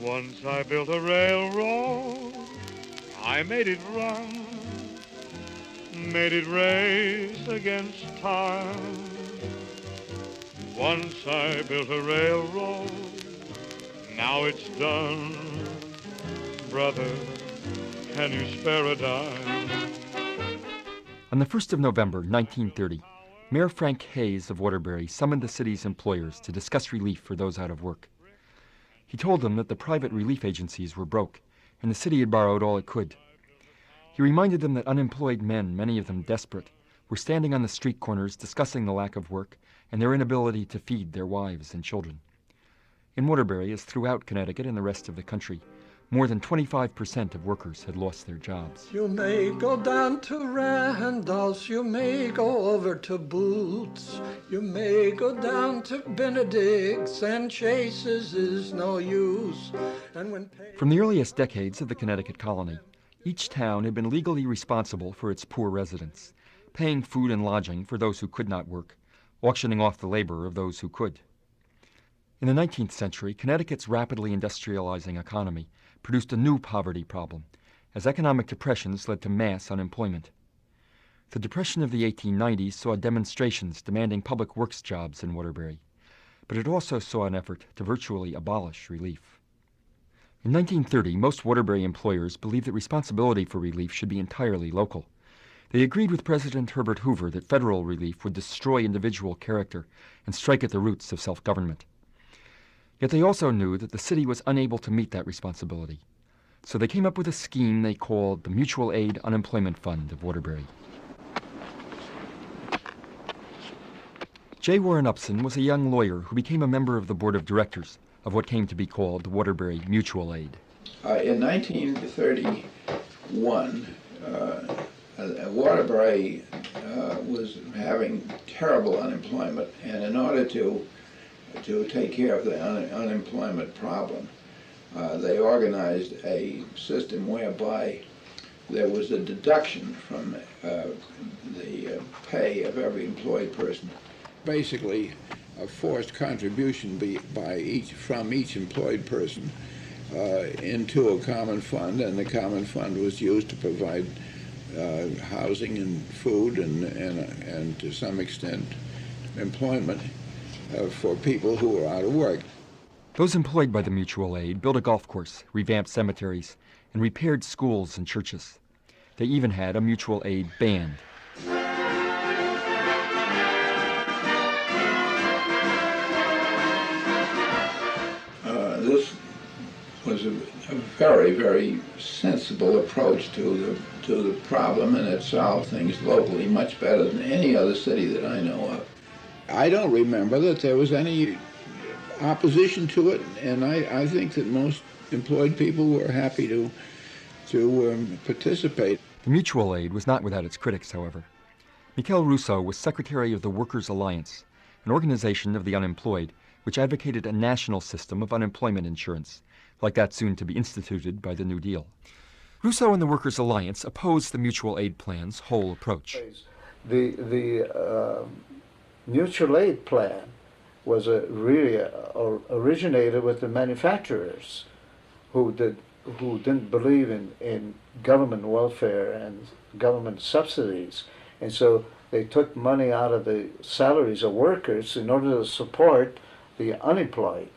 Once I built a railroad, I made it run, made it race against time. Once I built a railroad, now it's done. Brother, can you spare a dime? On the 1st of November, 1930, Mayor Frank Hayes of Waterbury summoned the city's employers to discuss relief for those out of work. He told them that the private relief agencies were broke, and the city had borrowed all it could. He reminded them that unemployed men, many of them desperate, were standing on the street corners discussing the lack of work and their inability to feed their wives and children. In Waterbury, as throughout Connecticut and the rest of the country, more than 25% of workers had lost their jobs. You may go down to Randall's, you may go over to Boots, you may go down to Benedict's, and Chase's is no use. From the earliest decades of the Connecticut colony, each town had been legally responsible for its poor residents, paying food and lodging for those who could not work, auctioning off the labor of those who could. In the 19th century, Connecticut's rapidly industrializing economy produced a new poverty problem, as economic depressions led to mass unemployment. The Depression of the 1890s saw demonstrations demanding public works jobs in Waterbury, but it also saw an effort to virtually abolish relief. In 1930, most Waterbury employers believed that responsibility for relief should be entirely local. They agreed with President Herbert Hoover that federal relief would destroy individual character and strike at the roots of self-government. Yet they also knew that the city was unable to meet that responsibility. So they came up with a scheme they called the Mutual Aid Unemployment Fund of Waterbury. J. Warren Upson was a young lawyer who became a member of the board of directors of what came to be called the Waterbury Mutual Aid. In 1931, Waterbury was having terrible unemployment, and in order to take care of the unemployment problem, they organized a system whereby there was a deduction from the pay of every employed person. Basically, a forced contribution from each employed person into a common fund, and the common fund was used to provide housing and food and to some extent employment for people who were out of work. Those employed by the mutual aid built a golf course, revamped cemeteries, and repaired schools and churches. They even had a mutual aid band. This was a very, very sensible approach to the problem, and it solved things locally much better than any other city that I know of. I don't remember that there was any opposition to it, and I think that most employed people were happy to participate. The mutual aid was not without its critics, however. Michel Rousseau was secretary of the Workers' Alliance, an organization of the unemployed which advocated a national system of unemployment insurance, like that soon to be instituted by the New Deal. Rousseau and the Workers' Alliance opposed the mutual aid plan's whole approach. The mutual aid plan was really originated with the manufacturers who didn't believe in government welfare and government subsidies, and so they took money out of the salaries of workers in order to support the unemployed.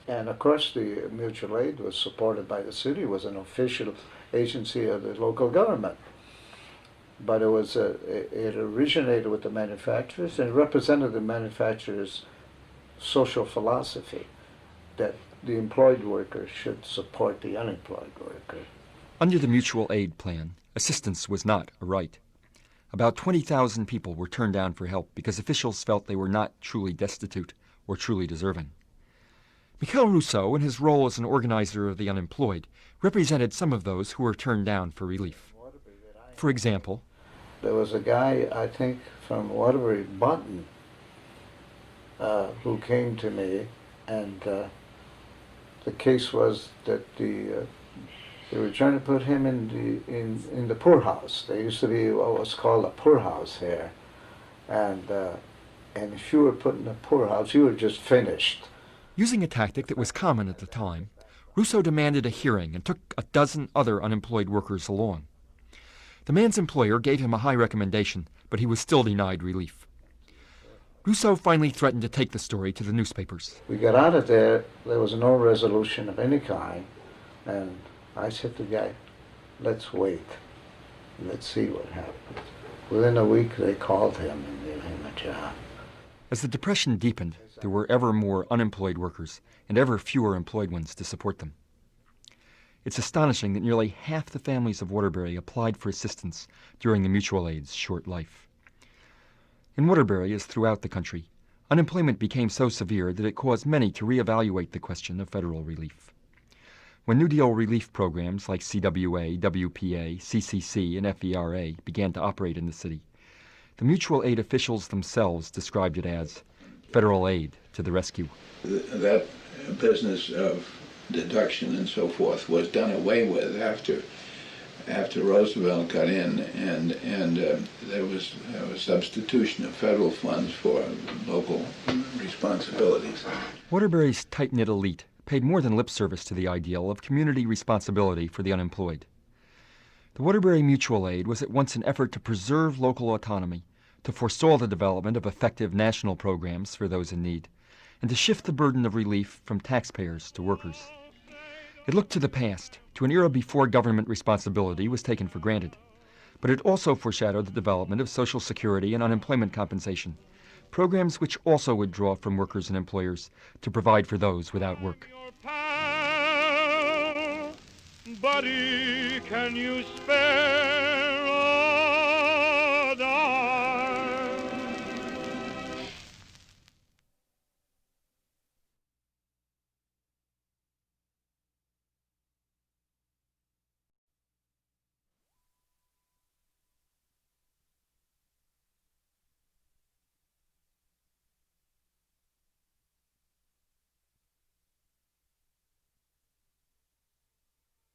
And of course the mutual aid was supported by the city, was an official agency of the local government. But it originated with the manufacturers and represented the manufacturers' social philosophy that the employed worker should support the unemployed worker. Under the mutual aid plan, assistance was not a right. About 20,000 people were turned down for help because officials felt they were not truly destitute or truly deserving. Michel Rousseau, in his role as an organizer of the unemployed, represented some of those who were turned down for relief. For example, there was a guy, I think, from Waterbury, Button, who came to me, and the case was that they were trying to put him in the poorhouse. There used to be what was called a poorhouse here, and if you were put in a poorhouse, you were just finished. Using a tactic that was common at the time, Rousseau demanded a hearing and took a dozen other unemployed workers along. The man's employer gave him a high recommendation, but he was still denied relief. Rousseau finally threatened to take the story to the newspapers. We got out of there was no resolution of any kind, and I said to the guy, let's wait, let's see what happens. Within a week they called him and gave him a job. As the Depression deepened, there were ever more unemployed workers and ever fewer employed ones to support them. It's astonishing that nearly half the families of Waterbury applied for assistance during the mutual aid's short life. In Waterbury, as throughout the country, unemployment became so severe that it caused many to reevaluate the question of federal relief. When New Deal relief programs like CWA, WPA, CCC, and FERA began to operate in the city, the mutual aid officials themselves described it as federal aid to the rescue. That business of deduction and so forth was done away with after Roosevelt got in, and there was a substitution of federal funds for local responsibilities. Waterbury's tight-knit elite paid more than lip service to the ideal of community responsibility for the unemployed. The Waterbury Mutual Aid was at once an effort to preserve local autonomy, to forestall the development of effective national programs for those in need, and to shift the burden of relief from taxpayers to workers. It looked to the past, to an era before government responsibility was taken for granted. But it also foreshadowed the development of Social Security and unemployment compensation, programs which also would draw from workers and employers to provide for those without work. Buddy, can you spare